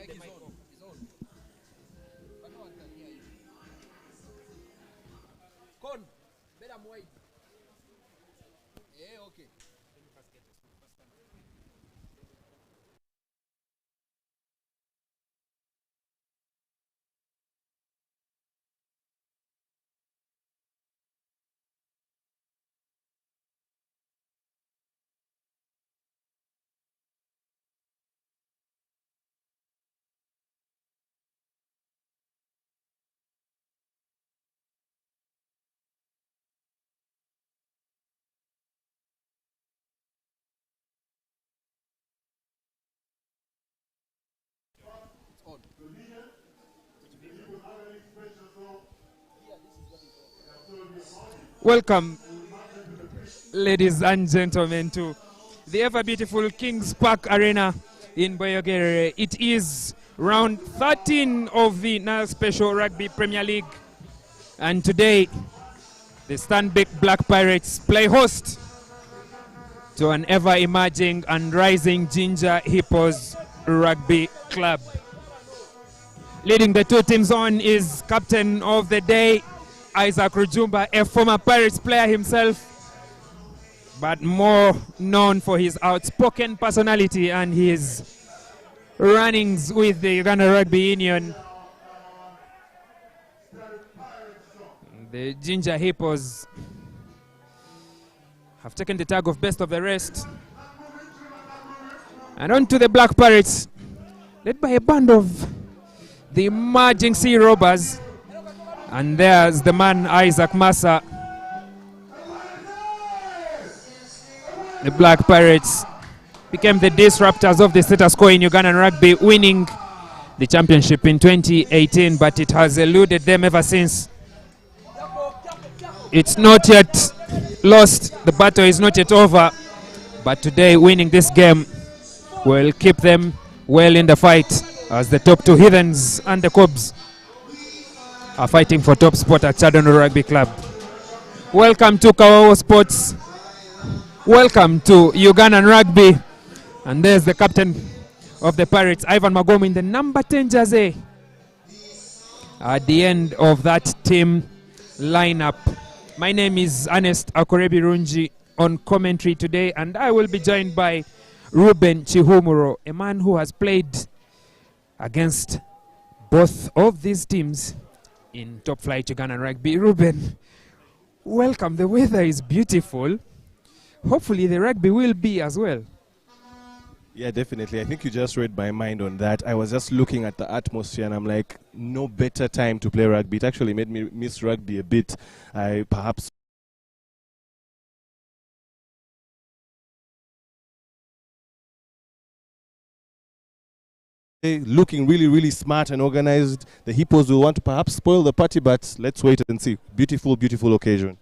mic is on. It's on. But no one can hear you. Con, better wide. Yeah, okay. On. Welcome, ladies and gentlemen, to the ever beautiful Kings Park Arena in Boyogere. It is round 13 of the Nile Special Rugby Premier League, and today the Stanbic Black Pirates play host to an ever-emerging and rising Jinja Hippos Rugby Club. Leading the two teams on is captain of the day, Isaac Rujumba, a former Pirates player himself, but more known for his outspoken personality and his runnings with the Uganda Rugby Union. The Jinja Hippos have taken the tag of best of the rest. And on to the Black Pirates, led by a band of the emerging sea robbers. And there's the man, Isaac Massa. The Black Pirates became the disruptors of the status quo in Ugandan rugby, winning the championship in 2018, but it has eluded them ever since. It's not yet lost, the battle is not yet over, but today winning this game will keep them well in the fight as the top two Heathens and the Cobs are fighting for top spot at Chadon Rugby Club. Welcome to Kawawa Sports. Welcome to Ugandan Rugby. And there's the captain of the Pirates, Ivan Magom, in the number 10 jersey. At the end of that team lineup. My name is Ernest Akorebi Runji on commentary today, and I will be joined by Ruben Chihumuro, a man who has played against both of these teams in top flight Ugandan rugby. Ruben, welcome. The weather is beautiful. Hopefully the rugby will be as well. Yeah, definitely. I think you just read my mind on that. I was just looking at the atmosphere and I'm like, no better time to play rugby. It actually made me miss rugby a bit. I perhaps looking really, really smart and organized. The Hippos will want to perhaps spoil the party, but let's wait and see. Beautiful, beautiful occasion.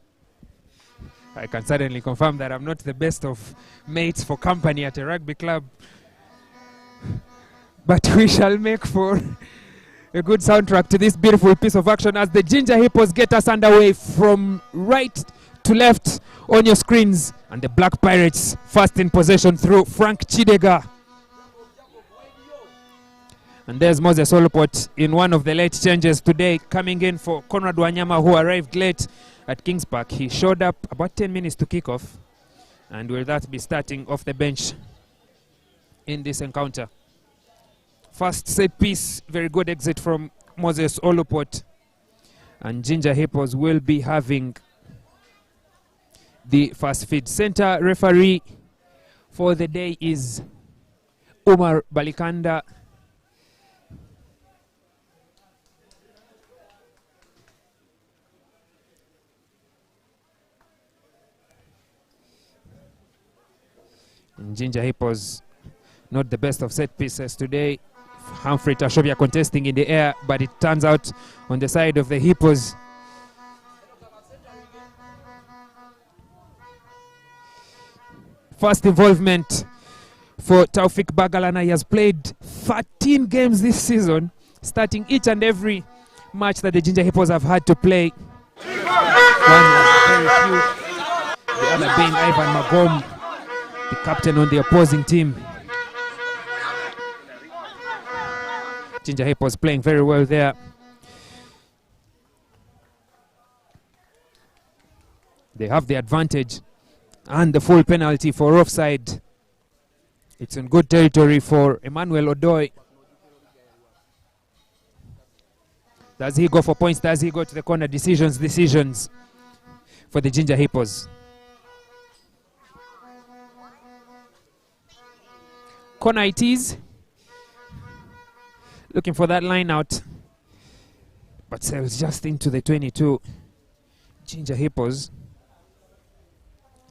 I can certainly confirm that I'm not the best of mates for company at a rugby club. But we shall make for a good soundtrack to this beautiful piece of action as the Jinja Hippos get us underway from right to left on your screens. And the Black Pirates first in possession through Frank Chidega. And there's Moses Olopot in one of the late changes today, coming in for Conrad Wanyama, who arrived late at Kings Park. He showed up about 10 minutes to kick off, and will that be starting off the bench in this encounter. First set piece, very good exit from Moses Olopot, and Jinja Hippos will be having the first feed. Center referee for the day is Umar Balikanda. Jinja Hippos, not the best of set pieces today. Humphrey Tashobia contesting in the air, but it turns out on the side of the Hippos. First involvement for Taufik Bagalana. He has played 13 games this season, starting each and every match that the Jinja Hippos have had to play. One was very few, the other being Ivan Magom, the captain on the opposing team. Jinja Hippos playing very well there. They have the advantage and the full penalty for offside. It's in good territory for Emmanuel Odoi. Does he go for points? Does he go to the corner? Decisions for the Jinja Hippos. Corner it is. Looking for that line out. But sails just into the 22. Jinja Hippos,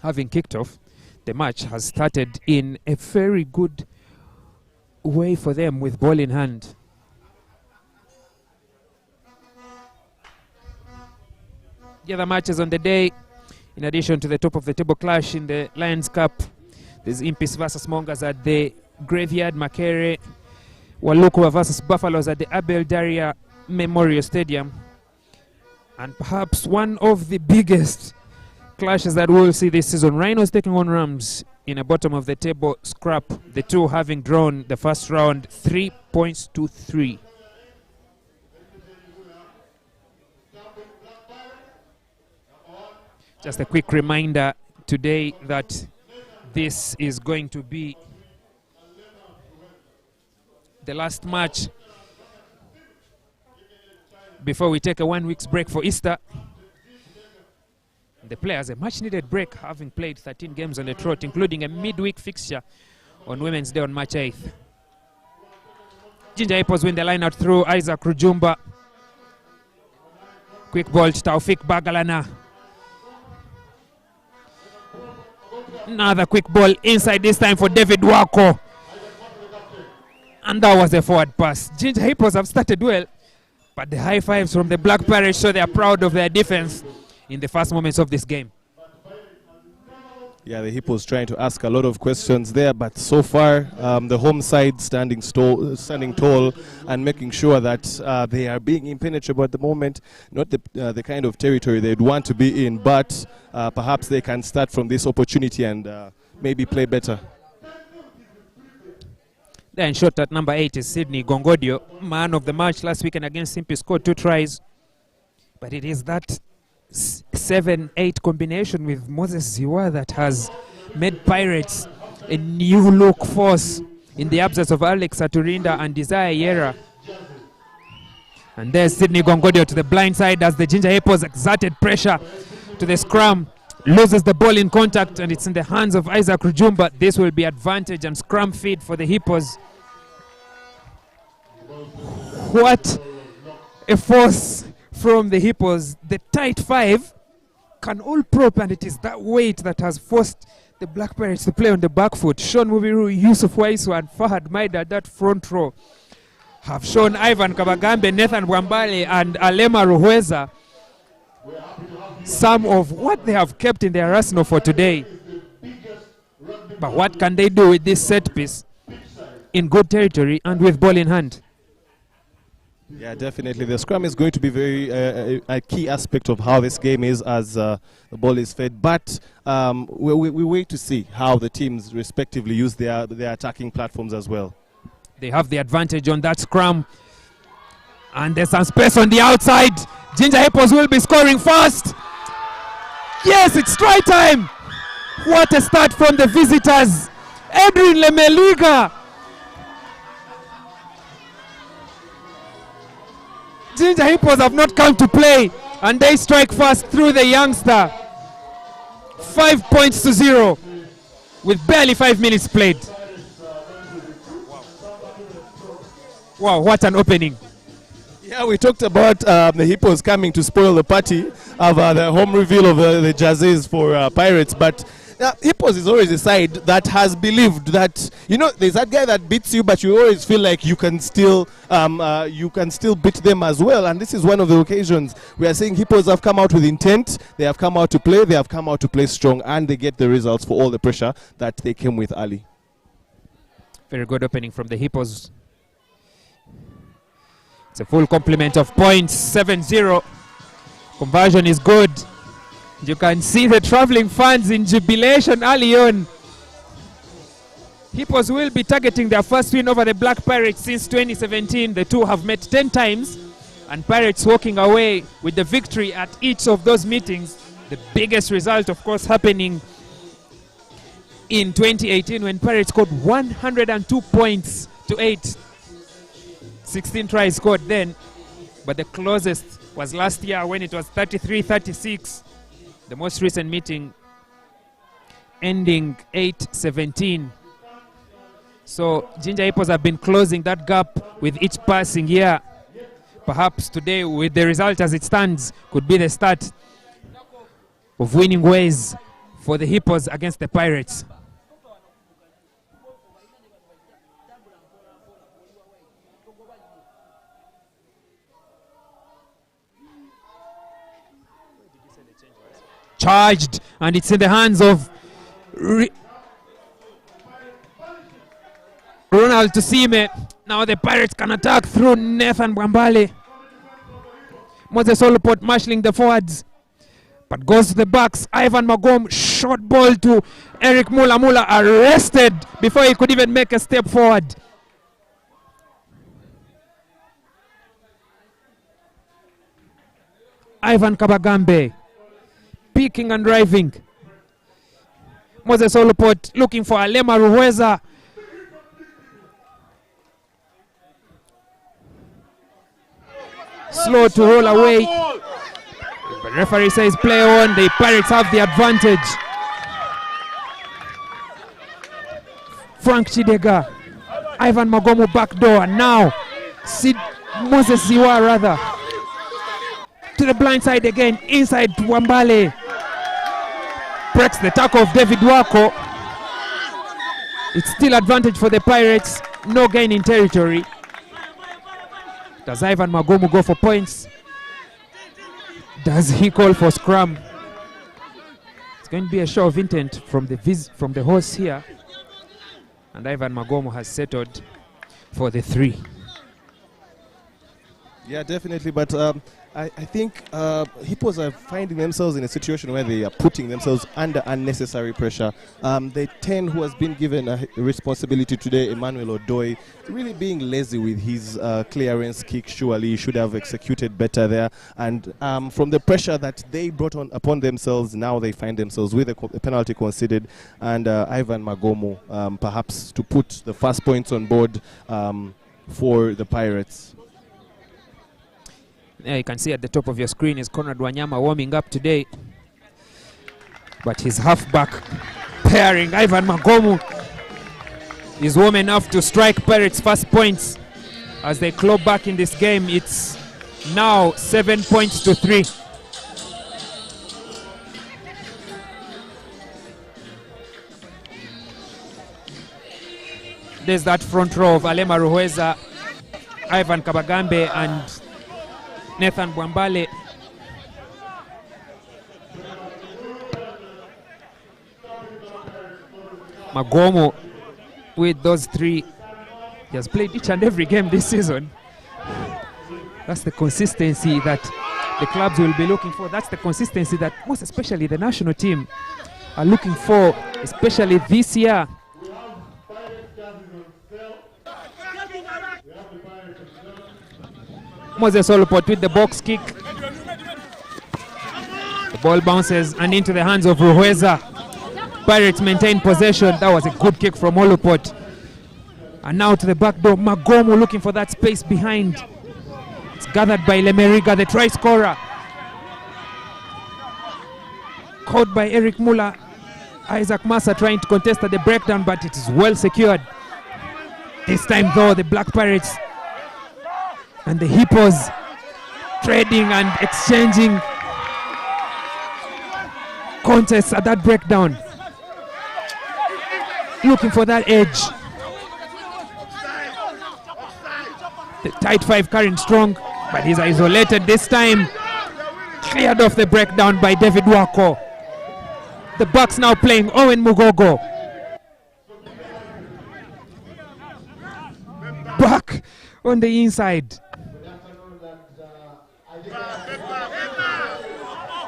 having kicked off, the match has started in a very good way for them with ball in hand. The other matches on the day, in addition to the top of the table clash in the Lions Cup, there's Impis versus Mongas at the Graveyard, Makere, Walukwa versus Buffaloes at the Abel Daria Memorial Stadium. And perhaps one of the biggest clashes that we'll see this season, Rhinos taking on Rams in a bottom of the table scrap, the two having drawn the first round 3 points to 3. Just a quick reminder today that this is going to be the last match before we take a 1 week's break for Easter. The players a much needed break, having played 13 games on the trot, including a midweek fixture on Women's Day on March 8th. Jinja Hippos win the line out through Isaac Rujumba. Quick ball to Taufik Bagalana. Another quick ball inside, this time for David Wako. And that was a forward pass. Jinja Hippos have started well, but the high fives from the Black Pirates show they are proud of their defense in the first moments of this game. Yeah, the Hippos trying to ask a lot of questions there, but so far the home side standing tall and making sure that they are being impenetrable at the moment. Not the kind of territory they'd want to be in, but perhaps they can start from this opportunity and maybe play better. Then shot at number 8 is Sydney Gongodio, man of the match last weekend against Simpi, scored 2 tries. But it is that 7-8 combination with Moses Ziwa that has made Pirates a new look force in the absence of Alex Aturinda and Desire Yera. And there's Sydney Gongodio to the blind side as the Jinja Hippos exerted pressure to the scrum. Loses the ball in contact and it's in the hands of Isaac Rujumba. This will be advantage and scrum feed for the Hippos. What a force from the Hippos. The tight five can all prop, and it is that weight that has forced the Black Pirates to play on the back foot. Sean Mubiru, Yusuf Waisu and Fahad Maida, that front row, have shown Ivan Kabagambe, Nathan Wambale and Alema Ruhweza some of what they have kept in their arsenal for today. But what can they do with this set piece in good territory and with ball in hand? Yeah, definitely. The scrum is going to be very a key aspect of how this game is as the ball is fed. But we wait to see how the teams respectively use their attacking platforms as well. They have the advantage on that scrum. And there's some space on the outside. Jinja Hippos will be scoring fast. Yes, it's try time. What a start from the visitors. Edwin Lemeliga. Jinja Hippos have not come to play, and they strike fast through the youngster. 5 points to 0 with barely 5 minutes played. Wow, what an opening. Yeah, we talked about the Hippos coming to spoil the party of the home reveal of the jerseys for Pirates, but Hippos is always a side that has believed that, you know, there's that guy that beats you, but you always feel like you can still beat them as well. And this is one of the occasions we are saying Hippos have come out with intent. They have come out to play. They have come out to play strong, and they get the results for all the pressure that they came with early. Very good opening from the Hippos. It's a full complement of points, 7-0. Conversion is good. You can see the traveling fans in jubilation early on. Hippos will be targeting their first win over the Black Pirates since 2017. The two have met 10 times, and Pirates walking away with the victory at each of those meetings. The biggest result, of course, happening in 2018 when Pirates scored 102 points to 8. 16 tries scored then, but the closest was last year when it was 33-36. The most recent meeting ending 8-17. So Jinja Hippos have been closing that gap with each passing year. Perhaps today, with the result as it stands, could be the start of winning ways for the Hippos against the Pirates. Charged, and it's in the hands of Ronald Tusime. Now the Pirates can attack through Nathan Bwambale. Moses Olupot marshalling the forwards, but goes to the backs. Ivan Magom, short ball to Eric Mula. Mula arrested before he could even make a step forward. Ivan Kabagambe peeking and driving. Moses Olupot looking for Alema Ruweza. Slow to roll away. The referee says play on. The Pirates have the advantage. Frank Chidega. Ivan Magomu backdoor. Now Moses Ziwa rather. To the blind side again. Inside to Wambale. Breaks the tackle of David Wako. It's still advantage for the Pirates. No gain in territory. Does Ivan Magomu go for points? Does he call for scrum? It's going to be a show of intent from the host here. And Ivan Magomu has settled for the 3. Yeah, definitely, but I think Hippos are finding themselves in a situation where they are putting themselves under unnecessary pressure. The 10 who has been given a responsibility today, Emmanuel Odoi, really being lazy with his clearance kick. Surely he should have executed better there. And from the pressure that they brought upon themselves, now they find themselves with a penalty conceded. And Ivan Magomu perhaps to put the first points on board for the Pirates. There you can see at the top of your screen is Conrad Wanyama warming up today. But his halfback pairing, Ivan Magomu, is warm enough to strike Pirates' first points as they claw back in this game. It's now 7 points to 3. There's that front row of Alema Ruweza, Ivan Kabagambe, and Nathan Bwambale. Magomo with those 3. He has played each and every game this season. That's the consistency that the clubs will be looking for. That's the consistency that most especially the national team are looking for, especially this year. Moses Olupot with the box kick. The ball bounces and into the hands of Ruweza. Pirates maintain possession. That was a good kick from Olupot. And now to the back door. Magomu looking for that space behind. It's gathered by Lemeriga, the try scorer. Caught by Eric Mula. Isaac Massa trying to contest at the breakdown, but it is well secured. This time though, the Black Pirates and the Hippos trading and exchanging contests at that breakdown. Looking for that edge. The tight 5 carrying strong, but he's isolated this time. Cleared off the breakdown by David Wako. The Bucks now playing Owen Mugogo. Back on the inside.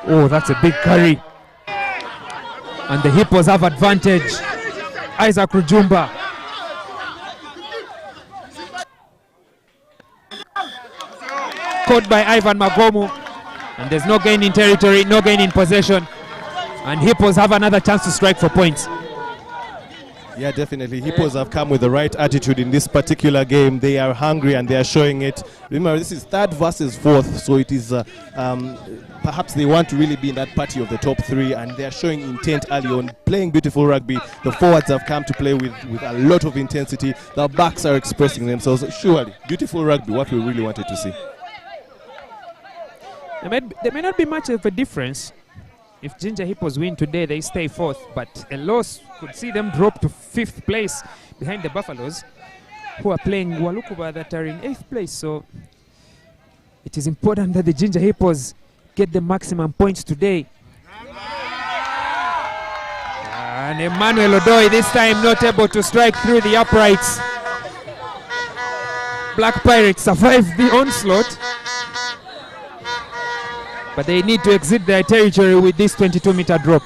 Oh, that's a big carry. And the Hippos have advantage. Isaac Rujumba caught by Ivan Magomu. And there's no gain in territory, no gain in possession. And Hippos have another chance to strike for points. Yeah, definitely. Hippos have come with the right attitude in this particular game. They are hungry and they are showing it. Remember, this is third versus fourth, so it is perhaps they want to really be in that party of the top three, and they are showing intent early on, playing beautiful rugby. The forwards have come to play with a lot of intensity. The backs are expressing themselves. Surely, beautiful rugby, what we really wanted to see. There may not be much of a difference. If Jinja Hippos win today, they stay fourth, but a loss could see them drop to fifth place behind the Buffaloes, who are playing Walukuba that are in eighth place. So it is important that the Jinja Hippos get the maximum points today. And Emmanuel Odoi this time not able to strike through the uprights. Black Pirates survive the onslaught, but they need to exit their territory with this 22-meter drop.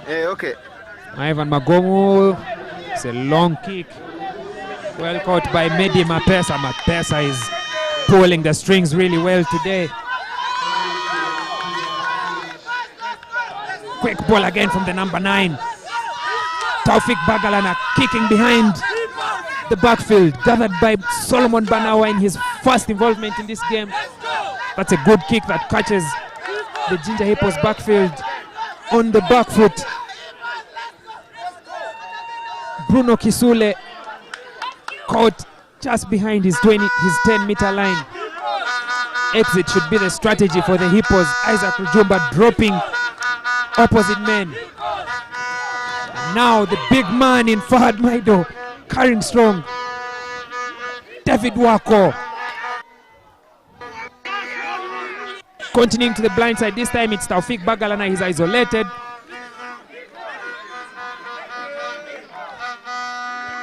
Okay. Ivan Magomu, it's a long kick. Well caught by Medi Mapesa. Mapesa is pulling the strings really well today. Quick ball again from the number 9. Taufik Bagalana kicking behind the backfield, gathered by Solomon Banawa in his first involvement in this game. That's a good kick that catches the Jinja Hippos backfield on the back foot. Bruno Kisule caught just behind his 10-meter line. Exit should be the strategy for the Hippos. Isaac Rujumba dropping opposite men. And now the big man in Fahad Maido carrying strong. David Wako continuing to the blind side. This time it's Taufik Bagalana. He's isolated.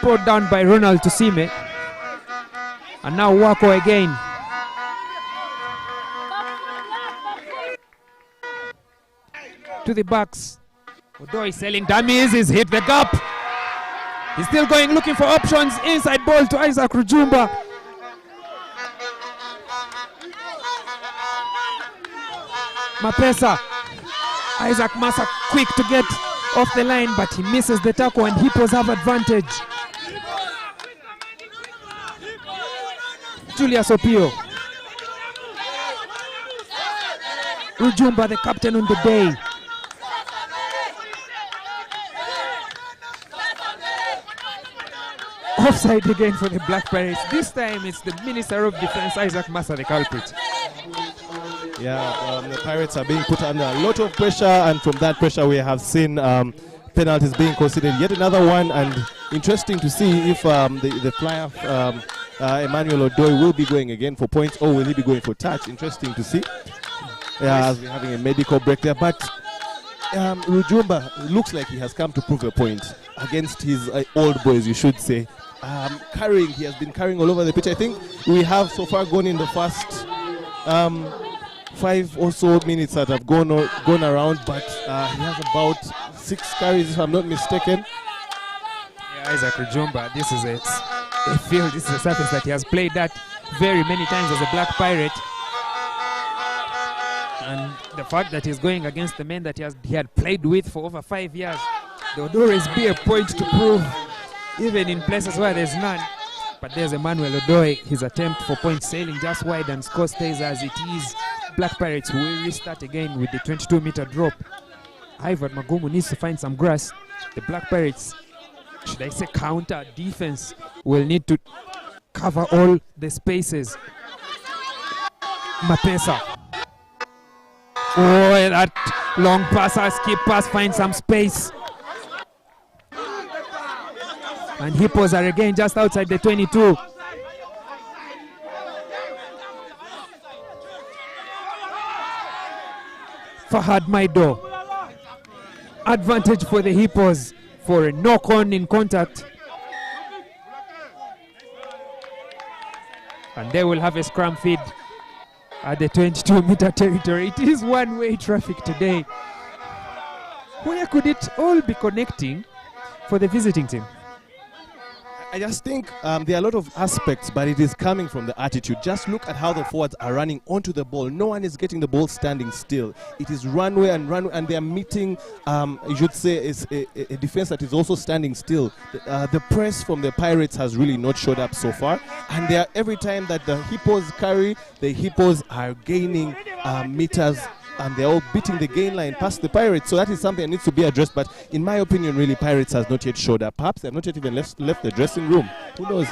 Brought down by Ronald Tusime. And now Wako again. To the backs. Odoi selling dummies. He's hit the gap. He's still going, looking for options. Inside ball to Isaac Rujumba. Mapesa. Isaac Massa quick to get off the line, but he misses the tackle and Hippos have advantage. Julius Opio. Rujumba, the captain on the day. Offside again for the Black Pirates. This time it's the Minister of Defense, Isaac Massa, the culprit. Yeah, the Pirates are being put under a lot of pressure, and from that pressure we have seen penalties being considered. Yet another one, and interesting to see if the flyer Emmanuel Odoi will be going again for points, or will he be going for touch. Interesting to see. Yeah, as we're having a medical break there, but Rujumba looks like he has come to prove a point against his old boys, you should say. He has been carrying all over the pitch. I think we have so far gone in the first 5 or so minutes that have gone around, but he has about 6 carries, if I'm not mistaken. Yeah, Isaac Rujumba, this is a field, this is a surface that he has played at very many times as a Black Pirate. And the fact that he's going against the men that he had played with for over 5 years, there would always be a point to prove, even in places where there's none. But there's Emmanuel Odoi, his attempt for points sailing just wide, and score stays as it is. Black Pirates will restart again with the 22-meter drop. Ivan Magumu needs to find some grass. The Black Pirates, should I say counter defense, will need to cover all the spaces. Mapesa. Oh, that long pass, skip pass, find some space. And Hippos are again just outside the 22. Fahad Maido. Advantage for the Hippos for a knock-on in contact. And they will have a scrum feed at the 22-meter territory. It is one-way traffic today. Where could it all be connecting for the visiting team? I just think there are a lot of aspects, but it is coming from the attitude. Just look at how the forwards are running onto the ball. No one is getting the ball standing still. It is runway, and they are meeting, you should say, is a defense that is also standing still. The press from the Pirates has really not showed up so far, and they are, every time that the Hippos carry, the Hippos are gaining meters, and they're all beating the gain line past the Pirates. So that is something that needs to be addressed. But in my opinion, really, Pirates has not yet showed up. Perhaps they have not yet even left the dressing room. Who knows?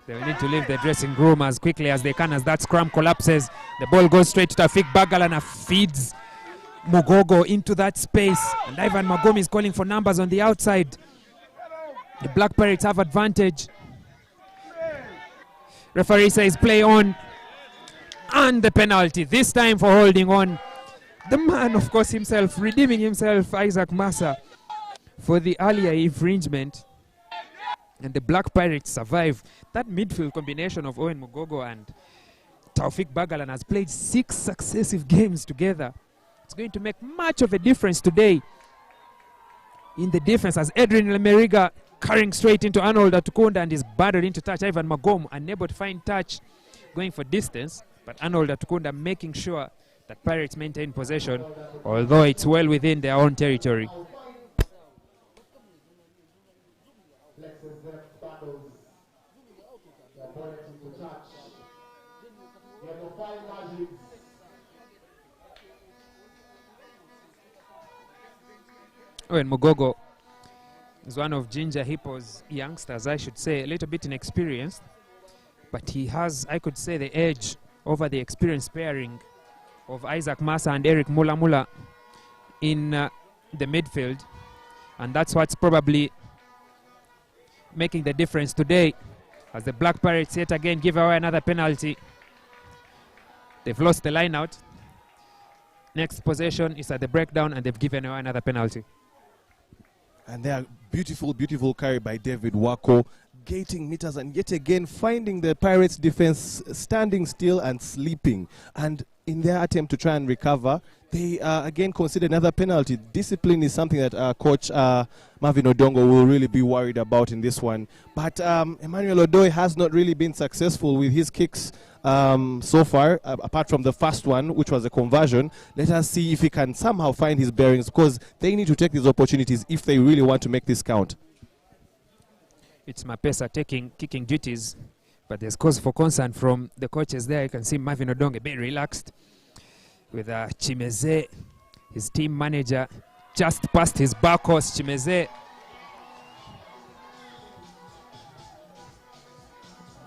They'll need to leave the dressing room as quickly as they can as that scrum collapses. The ball goes straight to Tafik Bagalana, feeds Mugogo into that space. And Ivan Magom is calling for numbers on the outside. The Black Pirates have advantage. Referee says play on. And the penalty, this time for holding on. The man, of course, himself, redeeming himself, Isaac Massa, for the earlier infringement. And the Black Pirates survive. That midfield combination of Owen Mugogo and Taufik Bagalan has played 6 successive games together. It's going to make much of a difference today in the defense as Adrian Lemeriga carrying straight into Arnold Atukunda and is battered into touch. Ivan Magom unable to find touch, going for distance. But Arnold Atukunda making sure that Pirates maintain possession, although it's well within their own territory. Owen Mugogo is one of Jinja Hippos' youngsters, I should say, a little bit inexperienced, but he has, I could say, the edge over the experienced pairing of Isaac Massa and Eric Mula in the midfield. And that's what's probably making the difference today as the Black Pirates yet again give away another penalty. They've lost the line out. Next possession is at the breakdown and they've given away another penalty. And they are beautiful, beautiful carry by David Wako, gating meters and yet again finding the Pirates defense standing still and sleeping. And in their attempt to try and recover, they again consider another penalty. Discipline is something that coach Marvin Odongo will really be worried about in this one. But Emmanuel Odoi has not really been successful with his kicks so far, apart from the first one, which was a conversion. Let us see if he can somehow find his bearings, because they need to take these opportunities if they really want to make this count. It's Mapesa taking kicking duties, but there's cause for concern from the coaches there. You can see Marvin Odongo a bit relaxed with Chimeze, his team manager, just past his back horse. Chimeze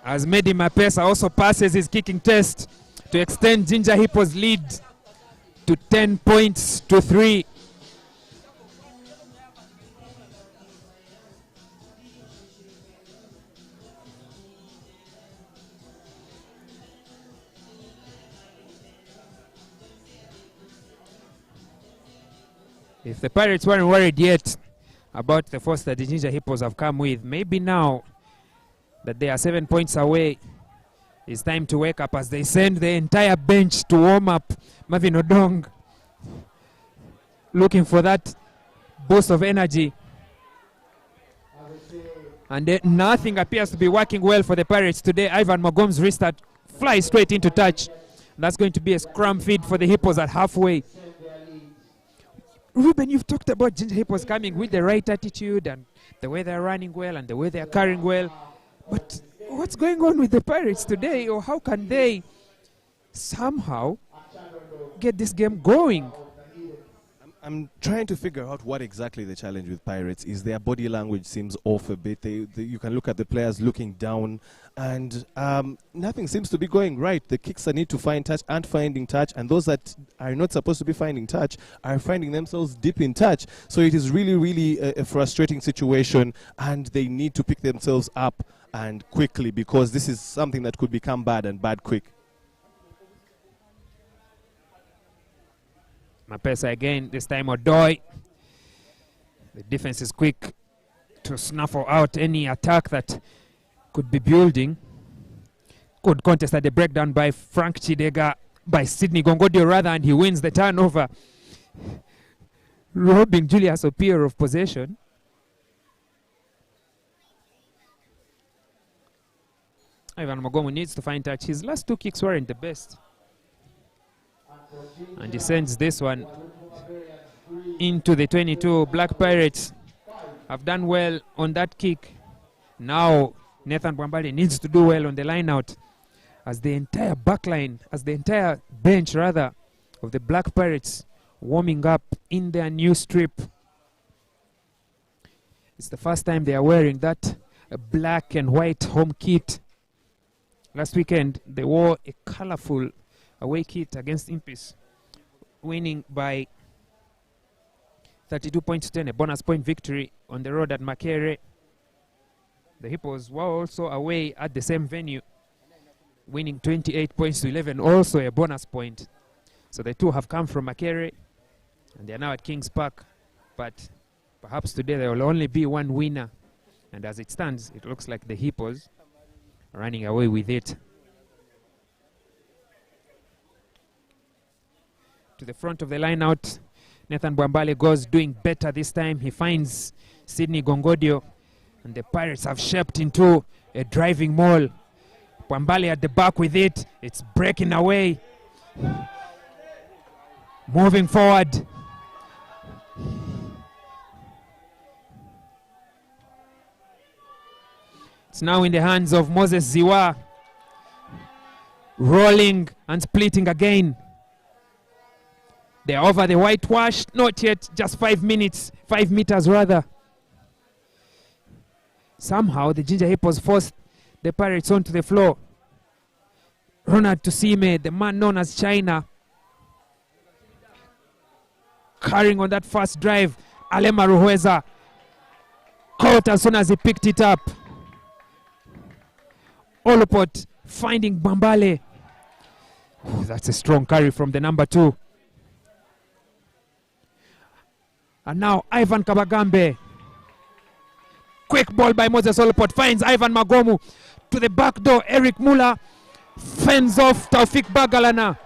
as Medi Mapesa also passes his kicking test to extend Jinja Hippos' lead to 10 points to 3. If the Pirates weren't worried yet about the force that the Jinja Hippos have come with, maybe now that they are 7 points away, it's time to wake up as they send the entire bench to warm up. Marvin Odong looking for that boost of energy. And nothing appears to be working well for the Pirates today. Ivan Magom's restart flies straight into touch. That's going to be a scrum feed for the Hippos at halfway. Ruben, you've talked about Jinja Hippos coming with the right attitude and the way they're running well and the way they're carrying well. But what's going on with the Pirates today, or how can they somehow get this game going? I'm trying to figure out what exactly the challenge with Pirates is. Their body language seems off a bit. You can look at the players looking down, and nothing seems to be going right. The kickers need to find touch, aren't finding touch, and those that are not supposed to be finding touch are finding themselves deep in touch. So it is really, really a frustrating situation, and they need to pick themselves up and quickly, because this is something that could become bad and bad quick. Mapesa again, this time Odoi. The defense is quick to snuffle out any attack that could be building. Good contest at the breakdown by Frank Chidega, by Sydney Gongodio rather, and he wins the turnover, robbing Julius Opier of possession. Ivan Magomu needs to find touch. His last 2 kicks weren't the best. And he sends this one into the 22. Black Pirates have done well on that kick. Now Nathan Bwambale needs to do well on the line out, as the entire backline, as the entire bench rather, of the Black Pirates warming up in their new strip. It's the first time they are wearing that black and white home kit. Last weekend they wore a colorful away kit against Impis, winning by 32 points to 10, a bonus point victory on the road at Makere. The Hippos were also away at the same venue, winning 28 points to 11, also a bonus point. So the two have come from Makere, and they are now at Kings Park. But perhaps today there will only be one winner. And as it stands, it looks like the Hippos are running away with it. To the front of the line out, Nathan Bwambale goes, doing better this time. He finds Sydney Gongodio, and the Pirates have shaped into a driving maul. Bwambale at the back with it. It's breaking away. Moving forward. It's now in the hands of Moses Ziwa. Rolling and splitting again. They're over the whitewash. Not yet, just 5 minutes, 5 meters rather. Somehow the Jinja Hippos forced the Pirates onto the floor. Ronald Tusime, the man known as China, carrying on that first drive. Alema Ruhweza caught as soon as he picked it up. Olupot finding Bwambale. Oh, that's a strong carry from the number 2. And now Ivan Kabagambe. Quick ball by Moses Olupot finds Ivan Magomu to the back door. Eric Muller fends off Taufik Bagalana.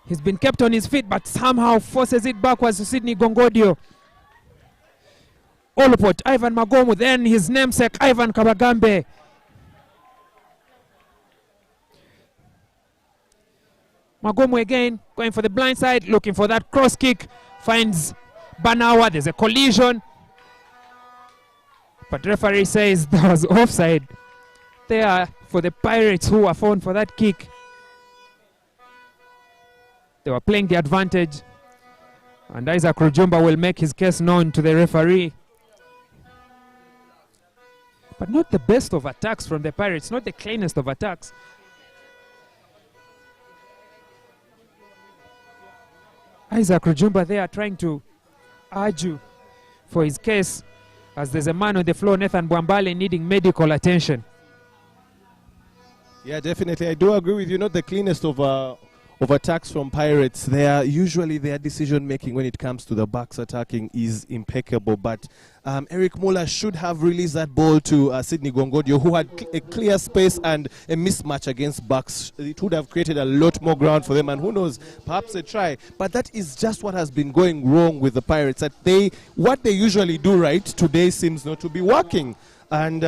He's been kept on his feet, but somehow forces it backwards to Sydney Gongodio. Olupot, Ivan Magomu, then his namesake Ivan Kabagambe. Magomu again, going for the blind side, looking for that cross kick. Finds Banawa, there's a collision. But referee says there was offside there for the Pirates, who were found for that kick. They were playing the advantage. And Isaac Rujumba will make his case known to the referee. But not the best of attacks from the Pirates, not the cleanest of attacks. Isaac Rujumba there trying to argue for his case, as there's a man on the floor, Nathan Bwambale, needing medical attention. Yeah, definitely. I do agree with you. Not the cleanest of attacks from Pirates. Usually their decision making when it comes to the backs attacking is impeccable. But Eric Muller should have released that ball to Sydney Gongodio, who had a clear space and a mismatch against backs. It would have created a lot more ground for them, and who knows, perhaps a try. But that is just what has been going wrong with the Pirates. That what they usually do right today seems not to be working. And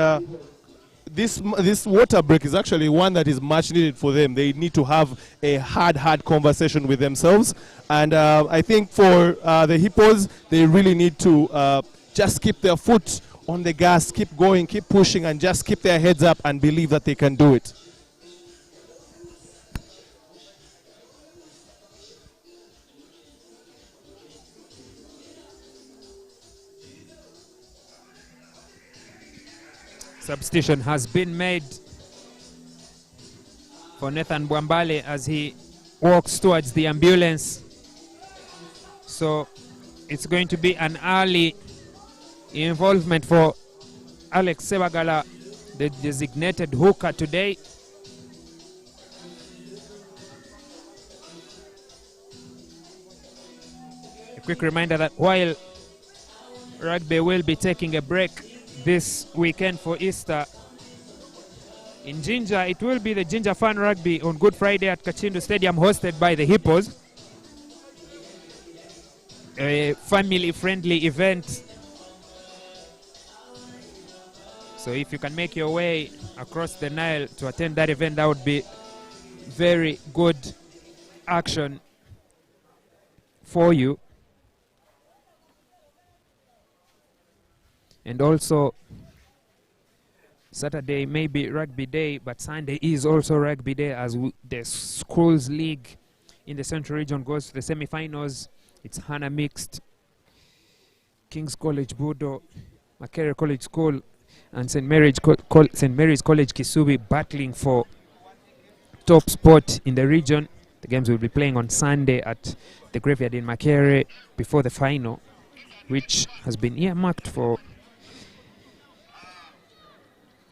this water break is actually one that is much needed for them. They need to have a hard conversation with themselves. And I think for the Hippos, they really need to just keep their foot on the gas, keep going, keep pushing, and just keep their heads up and believe that they can do it. Substitution has been made for Nathan Bwambale as he walks towards the ambulance. So it's going to be an early involvement for Alex Sebagala, the designated hooker today. A quick reminder that while Rugby will be taking a break, this weekend for Easter. In Jinja, it will be the Jinja Fan Rugby on Good Friday at Kachindu Stadium, hosted by the Hippos. A family-friendly event. So if you can make your way across the Nile to attend that event, that would be very good action for you. And also, Saturday may be rugby day, but Sunday is also rugby day as the schools league in the Central Region goes to the semi-finals. It's Hana Mixed, King's College Budo, Makerere College School, and St. Mary's College Kisubi battling for top spot in the region. The games will be playing on Sunday at the Graveyard in Makerere before the final, which has been earmarked for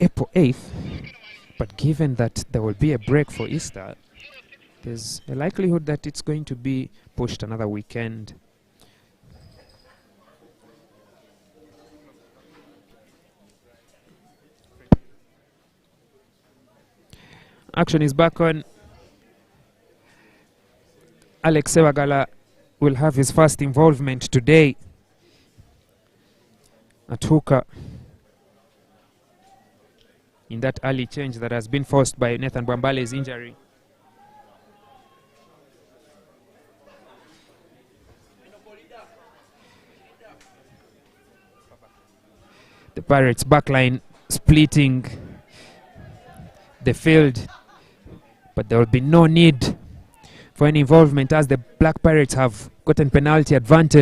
April 8th, but given that there will be a break for Easter, there's a likelihood that it's going to be pushed another weekend. Action is back on. Alex Sewagala will have his first involvement today at hooker in that early change that has been forced by Nathan Bwambale's injury. The Pirates backline splitting the field, but there will be no need for any involvement as the Black Pirates have gotten penalty advantage.